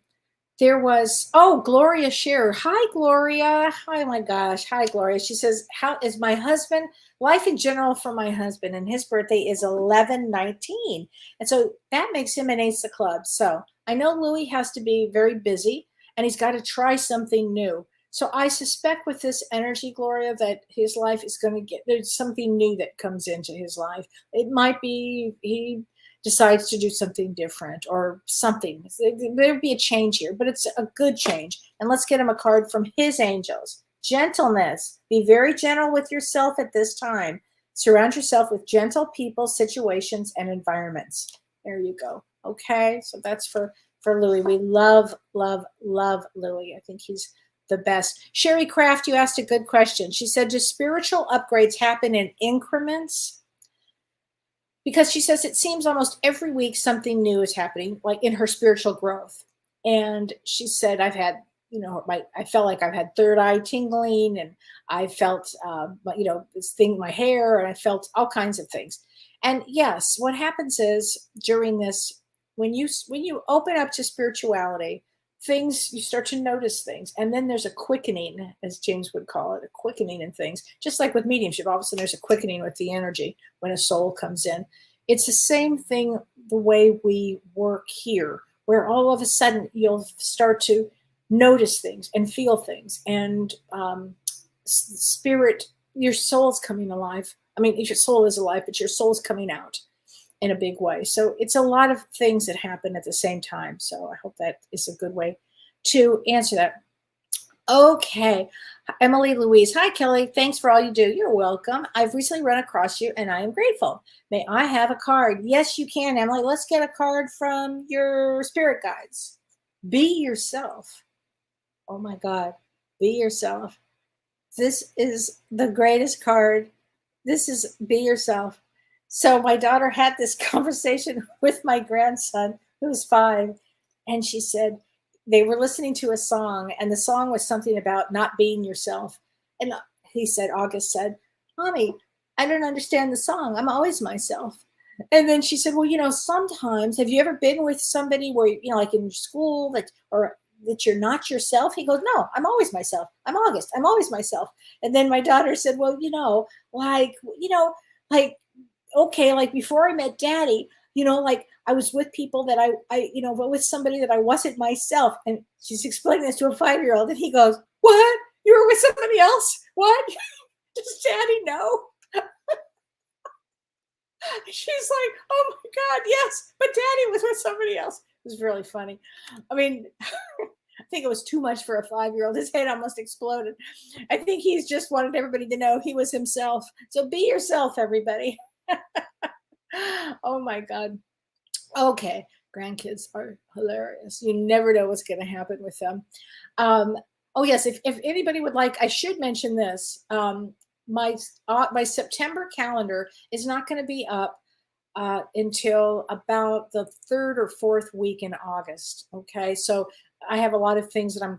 there was, Gloria Scherer. Hi, Gloria. Oh my gosh. Hi, Gloria. She says, how is my husband, life in general for my husband, and his birthday is 11/19. And so that makes him an ace of clubs. So I know Louis has to be very busy, and he's got to try something new. So I suspect with this energy, Gloria, that his life is going to there's something new that comes into his life. It might be he decides to do something different or something. There'll be a change here, but it's a good change. And let's get him a card from his angels. Gentleness. Be very gentle with yourself at this time. Surround yourself with gentle people, situations, and environments. There you go. Okay, so that's for Louis. We love, love, love Louis. I think he's the best. Sherry Craft, you asked a good question. She said, do spiritual upgrades happen in increments? Because she says it seems almost every week something new is happening, like in her spiritual growth. And she said, I've had, I felt like I've had third eye tingling, and I felt, this thing in my hair, and I felt all kinds of things. And yes, what happens is during this, when you open up to spirituality, you start to notice things, and then there's a quickening, as James would call it, a quickening in things, just like with mediumship. All of a sudden there's a quickening with the energy when a soul comes in. It's the same thing the way we work here, where all of a sudden you'll start to notice things and feel things, and spirit, your soul's coming alive. I mean, your soul is alive, but your soul's coming out in a big way. So it's a lot of things that happen at the same time. So I hope that is a good way to answer that. Okay. Emily Louise. Hi, Kelly. Thanks for all you do. You're welcome. I've recently run across you and I am grateful. May I have a card? Yes, you can, Emily. Let's get a card from your spirit guides. Be yourself. Oh my God. Be yourself. This is the greatest card. This is be yourself. So my daughter had this conversation with my grandson, who's 5, and she said they were listening to a song, and the song was something about not being yourself. And he said, August said, Mommy, I don't understand the song. I'm always myself. And then she said, well, sometimes, have you ever been with somebody where, like in school that you're not yourself? He goes, no, I'm always myself. I'm August. I'm always myself. And then my daughter said, well, like, okay, like before I met Daddy, like I was with people that I with somebody that I wasn't myself. And she's explaining this to a 5-year-old, and he goes, what? You were with somebody else? What? Does Daddy know? She's like, oh my God, yes, but Daddy was with somebody else. It was really funny. I mean, I think it was too much for a 5-year-old. His head almost exploded. I think he's just wanted everybody to know he was himself. So be yourself, everybody. Oh my God. Okay. Grandkids are hilarious. You never know what's going to happen with them. Oh yes. If anybody would like, I should mention this. My September calendar is not going to be up until about the 3rd or 4th week in August. Okay. So I have a lot of things that I'm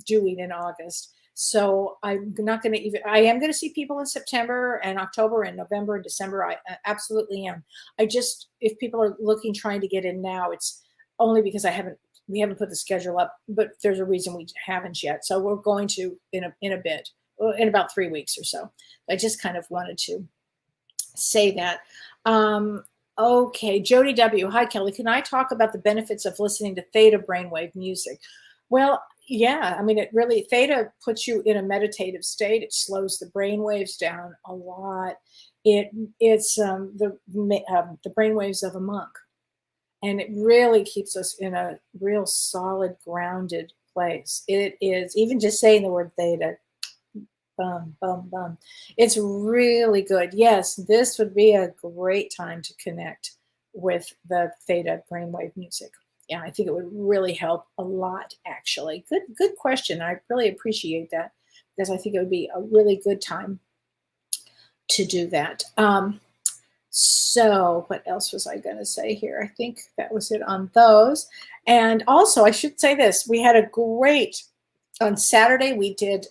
doing in August. So I'm not going to I am going to see people in September and October and November and December. I absolutely am. If people are trying to get in now, it's only because we haven't put the schedule up, but there's a reason we haven't yet. So we're going to in a bit, in about 3 weeks or so. I just kind of wanted to say that. Okay, Jody W. Hi, Kelly. Can I talk about the benefits of listening to theta brainwave music? Well, yeah. I mean, theta puts you in a meditative state. It slows the brainwaves down a lot. It's the brainwaves of a monk, and it really keeps us in a real solid, grounded place. It is, even just saying the word theta, bum, bum, bum. It's really good. Yes, this would be a great time to connect with the theta brainwave music. Yeah, I think it would really help a lot, actually. Good question. I really appreciate that, because I think it would be a really good time to do that. So what else was I going to say here? I think that was it on those. And also, I should say this. We had on Saturday, we did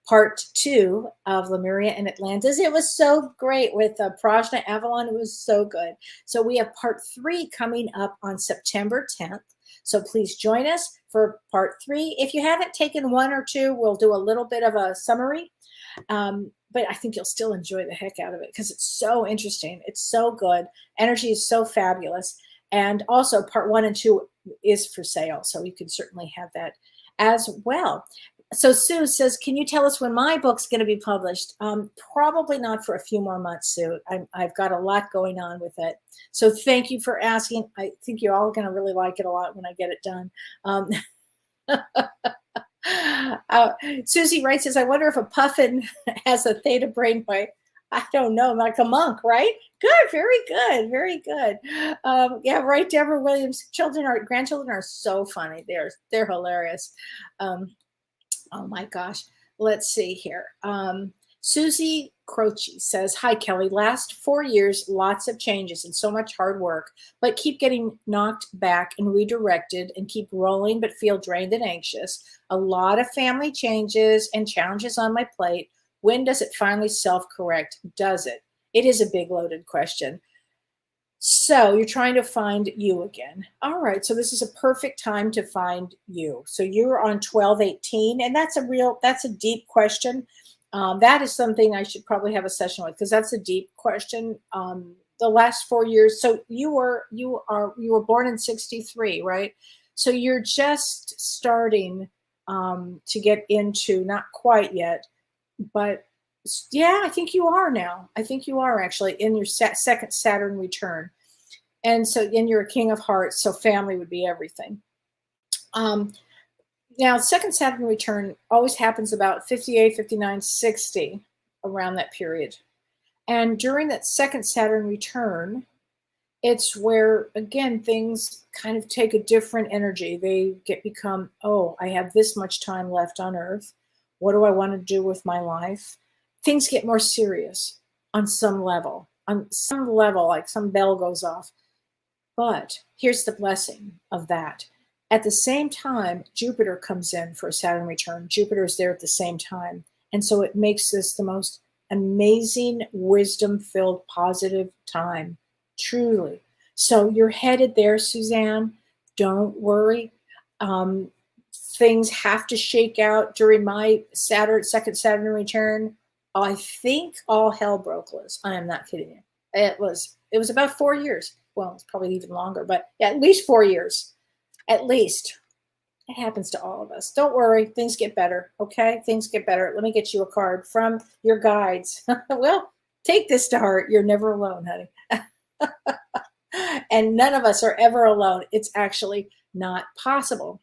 part 2 of Lemuria and Atlantis. It was so great with Prajna Avalon. It was so good. So we have part 3 coming up on September 10th. So please join us for part 3. If you haven't taken 1 or 2, we'll do a little bit of a summary. But I think you'll still enjoy the heck out of it, because it's so interesting. It's so good. Energy is so fabulous. And also part 1 and 2 is for sale. So you can certainly have that as well. So Sue says, can you tell us when my book's going to be published? Probably not for a few more months, Sue. I've got a lot going on with it. So thank you for asking. I think you're all going to really like it a lot when I get it done. Susie Wright says, I wonder if a puffin has a theta brainwave. I don't know, like a monk, right? Good, very good, very good. Yeah, right, Deborah Williams. Grandchildren are so funny. They're hilarious. Oh my gosh. Let's see here. Susie Croce says, hi, Kelly. Last 4 years, lots of changes and so much hard work, but keep getting knocked back and redirected and keep rolling, but feel drained and anxious. A lot of family changes and challenges on my plate. When does it finally self-correct? Does it? It is a big loaded question. So you're trying to find you again. All right. So this is a perfect time to find you. So you're on 1218, and that's a deep question. That is something I should probably have a session with, because that's a deep question. The last 4 years. So you were born in 63, right? So you're just starting to get into, not quite yet, but yeah, I think you are now. I think you are actually in your second Saturn return. And so, and you're a King of Hearts, so family would be everything. Now, second Saturn return always happens about 58, 59, 60, around that period. And during that second Saturn return, it's where, again, things kind of take a different energy. They become, oh, I have this much time left on Earth. What do I want to do with my life? Things get more serious on some level. On some level, like some bell goes off. But here's the blessing of that. At the same time, Jupiter comes in for a Saturn return. Jupiter is there at the same time. And so it makes this the most amazing, wisdom-filled, positive time. Truly. So you're headed there, Suzanne. Don't worry. Things have to shake out during my second Saturn return. I think all hell broke loose. I am not kidding you. It was about 4 years. Well, it's probably even longer, but yeah, at least 4 years. At least. It happens to all of us. Don't worry. Things get better. Okay? Things get better. Let me get you a card from your guides. Well, take this to heart. You're never alone, honey. And none of us are ever alone. It's actually not possible.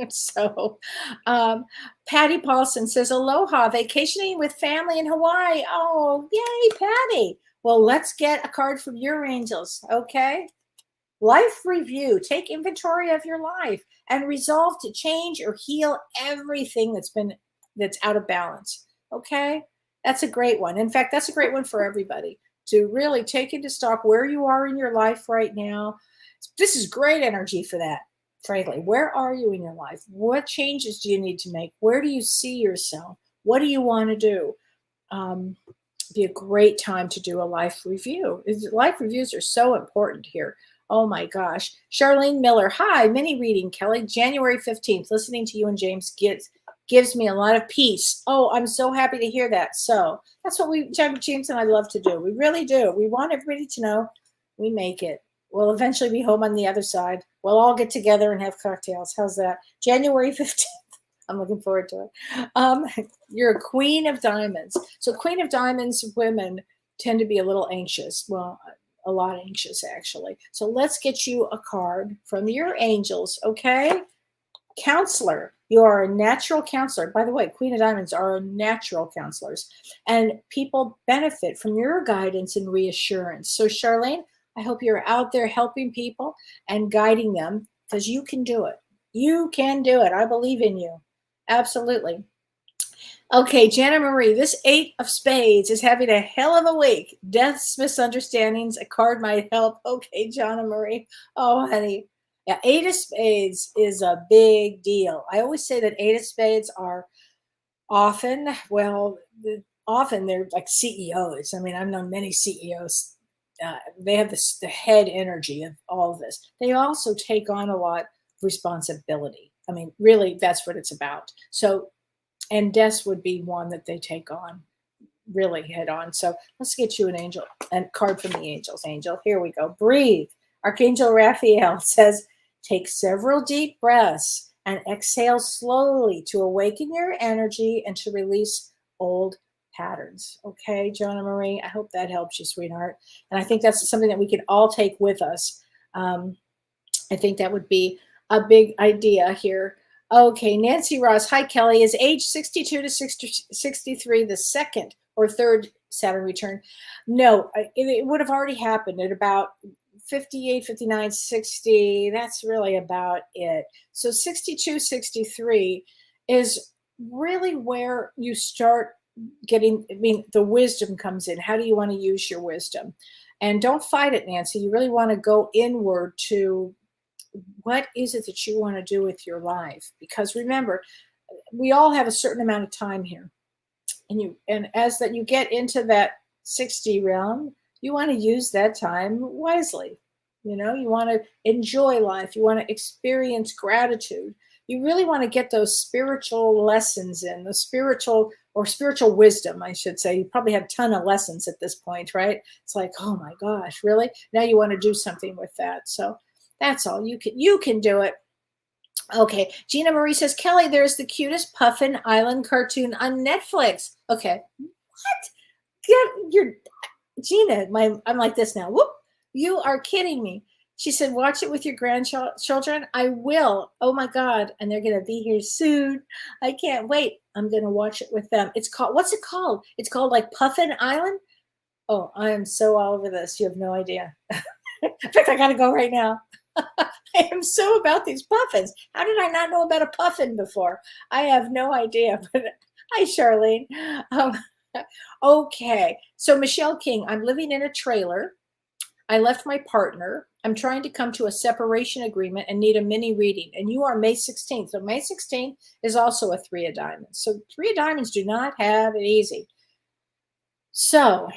So Patty Paulson says, aloha, vacationing with family in Hawaii. Oh, yay, Patty. Well, let's get a card from your angels, okay? Life review. Take inventory of your life and resolve to change or heal everything that's out of balance, okay? That's a great one. In fact, that's a great one for everybody, to really take into stock where you are in your life right now. This is great energy for that. Frankly, where are you in your life? What changes do you need to make? Where do you see yourself? What do you want to do? Be a great time to do a life review. Life reviews are so important here. Oh my gosh. Charlene Miller, hi, mini reading, Kelly, January 15th. Listening to you and James gives me a lot of peace. Oh, I'm so happy to hear that. So that's what James and I love to do. We really do. We want everybody to know we make it. We'll eventually be home on the other side. We'll all get together and have cocktails. How's that? January 15th. I'm looking forward to it. You're a queen of diamonds. So queen of diamonds women tend to be a little anxious. Well, a lot anxious, actually. So let's get you a card from your angels, okay? Counselor. You are a natural counselor. By the way, Queen of Diamonds are natural counselors. And people benefit from your guidance and reassurance. So Charlene, I hope you're out there helping people and guiding them, because you can do it. You can do it. I believe in you. Absolutely. Okay, Jana Marie, this 8 of Spades is having a hell of a week. Deaths, misunderstandings, a card might help. Okay, Jana Marie. Oh, honey. Yeah, 8 of Spades is a big deal. I always say that 8 of Spades are often they're like CEOs. I mean, I've known many CEOs. They have the head energy of all of this. They also take on a lot of responsibility. I mean, really, that's what it's about. So, and deaths would be one that they take on really head on. So let's get you an angel, a card from the angels. Angel, here we go. Breathe. Archangel Raphael says, take several deep breaths and exhale slowly to awaken your energy and to release old patterns. Okay, Jonah Marie, I hope that helps you, sweetheart. And I think that's something that we can all take with us. I think that would be a big idea here. Okay, Nancy Ross. Hi, Kelly. Is age 62 to 63 the second or third Saturn return? No, it would have already happened at about 58, 59, 60. That's really about it. So 62, 63 is really where you start getting, the wisdom comes in. How do you want to use your wisdom? And don't fight it, Nancy. You really want to go inward to what is it that you want to do with your life? Because remember, we all have a certain amount of time here. And as that you get into that 60 realm, you want to use that time wisely. You want to enjoy life. You want to experience gratitude. You really want to get those spiritual lessons in, the spiritual wisdom, I should say. You probably have a ton of lessons at this point, right? It's like, oh my gosh, really? Now you want to do something with that. So that's all. You can do it. Okay. Gina Marie says, Kelly, there's the cutest Puffin Island cartoon on Netflix. Okay. What? Gina, I'm like this now. Whoop. You are kidding me. She said, watch it with your grandchildren. I will. Oh my God. And they're going to be here soon. I can't wait. I'm going to watch it with them. It's called, what's it called? It's called like Puffin Island. Oh, I am so all over this. You have no idea. In fact, I got to go right now. I am so about these puffins. How did I not know about a puffin before? I have no idea. But hi, Charlene. Okay. So Michelle King, I'm living in a trailer. I left my partner. I'm trying to come to a separation agreement and need a mini reading. And you are May 16th. So May 16th is also a 3 of diamonds. So 3 of diamonds do not have it easy. So,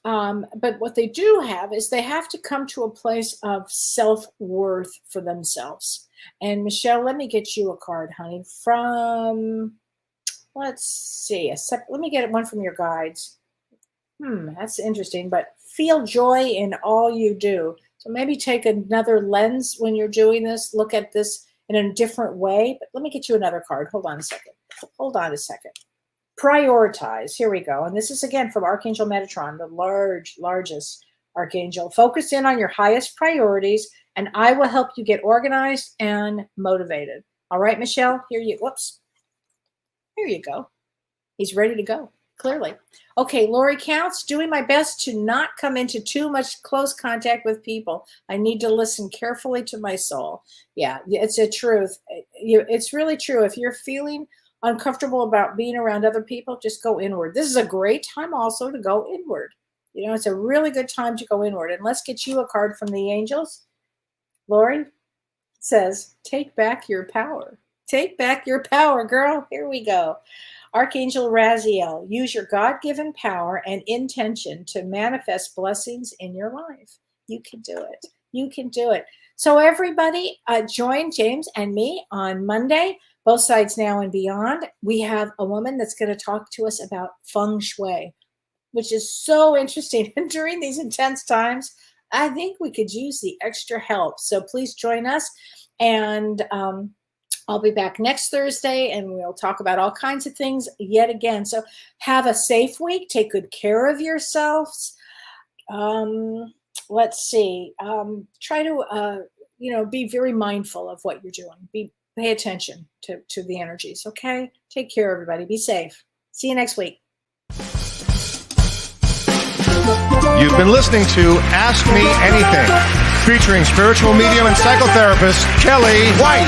but what they do have is they have to come to a place of self-worth for themselves. And Michelle, let me get you a card, honey, from, let's see, let me get one from your guides. That's interesting, but feel joy in all you do. So maybe take another lens when you're doing this. Look at this in a different way. But let me get you another card. Hold on a second. Hold on a second. Prioritize. Here we go. And this is again from Archangel Metatron, the largest archangel. Focus in on your highest priorities, and I will help you get organized and motivated. All right, Michelle. Here you go. He's ready to go. Clearly. Okay, Lori Counts, doing my best to not come into too much close contact with people. I need to listen carefully to my soul. Yeah, it's a truth. It's really true. If you're feeling uncomfortable about being around other people, just go inward. This is a great time also to go inward. You know, it's a really good time to go inward. And let's get you a card from the angels. Lori says, take back your power. Take back your power, girl. Here we go. Archangel Raphael, use your God-given power and intention to manifest blessings in your life. You can do it. You can do it. So everybody, join James and me on Monday, Both Sides Now and Beyond. We have a woman that's going to talk to us about feng shui, which is so interesting. And during these intense times, I think we could use the extra help. So please join us. And I'll be back next Thursday, and we'll talk about all kinds of things yet again. So have a safe week. Take good care of yourselves. Let's see. Try to, be very mindful of what you're doing. Pay attention to the energies, okay? Take care, everybody. Be safe. See you next week. You've been listening to Ask Me Anything, featuring spiritual medium and psychotherapist Kellee White.